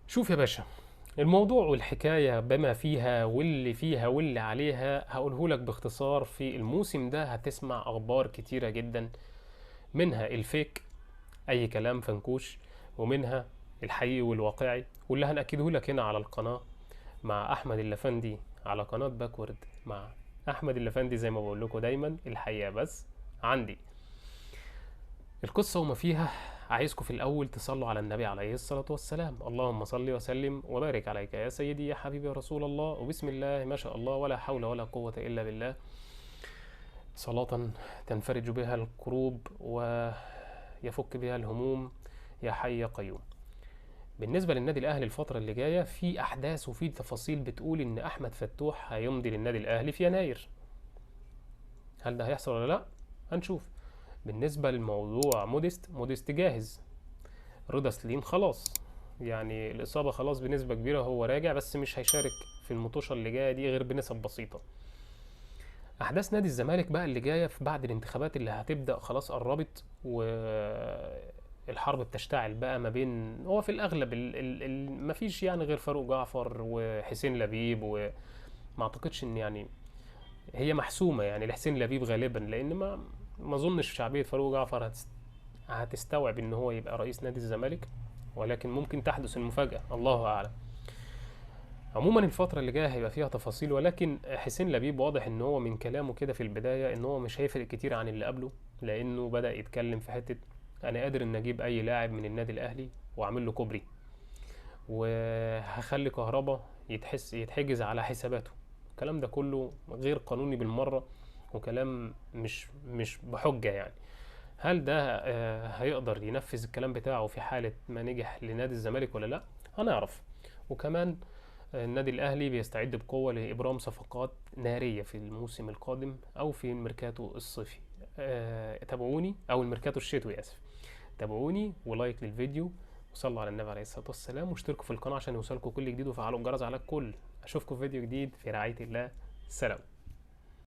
شوف يا باشا، الموضوع والحكاية بما فيها واللي فيها واللي عليها هقوله لك باختصار. في الموسم ده هتسمع أخبار كتيرة جدا، منها الفيك، أي كلام فنكوش، ومنها الحقيقي والواقعي، واللي هنأكده لك هنا على القناة مع أحمد اللفندي على قناة باكورد مع أحمد اللفندي. زي ما بقول لكم دايما، الحقيقة بس عندي. القصة وما فيها، عايزكم في الأول تصلوا على النبي عليه الصلاة والسلام. اللهم صل وسلم وبارك عليك يا سيدي يا حبيبي يا رسول الله، وبسم الله ما شاء الله ولا حول ولا قوة إلا بالله، صلاة تنفرج بها الكروب ويفك بها الهموم، يا حي يا قيوم. بالنسبة للنادي الأهلي الفترة اللي جاية، في أحداث وفي تفاصيل بتقول إن أحمد فتوح هيمضي للنادي الأهلي في يناير. هل ده هيحصل ولا لأ؟ هنشوف. بالنسبة للموضوع موديست جاهز. رضا سليم خلاص، يعني الإصابة خلاص بنسبة كبيرة، هو راجع بس مش هيشارك في المطوشة اللي جاية دي غير بنسب بسيطة. أحداث نادي الزمالك بقى اللي جاية في بعد الانتخابات اللي هتبدأ خلاص قربت، والحرب بتشتعل بقى ما بين، هو في الأغلب مفيش يعني غير فاروق جعفر وحسين لبيب، وما أعتقدش إن يعني هي محسومة يعني لحسين لبيب غالبا، لأن ما أظنش شعبية فاروق جعفر هتستوعب إن هو يبقى رئيس نادي الزمالك، ولكن ممكن تحدث المفاجأة، الله أعلم. عموما الفترة اللي جاية هيبقى فيها تفاصيل، ولكن حسين لبيب واضح ان هو من كلامه كده في البداية ان هو مش هيفرق كتير عن اللي قبله، لانه بدأ يتكلم في حتة انا قادر ان اجيب اي لاعب من النادي الاهلي واعمل له كوبري، وهخلي كهربا يتحجز على حساباته. الكلام ده كله غير قانوني بالمرة، وكلام مش بحجة يعني. هل ده هيقدر ينفذ الكلام بتاعه في حالة ما نجح لنادي الزمالك ولا لا؟ هنعرف. وكمان النادي الأهلي بيستعد بقوة لإبرام صفقات نارية في الموسم القادم أو في الميركاتو الصيفي. تابعوني، أو الميركاتو الشتوي آسف. تابعوني ولايك للفيديو، وصلوا على النبي عليه الصلاة والسلام، واشتركوا في القناة عشان يوصلكوا كل جديد، وفعلوا الجرس على الكل. أشوفكم في فيديو جديد في رعاية الله. سلام.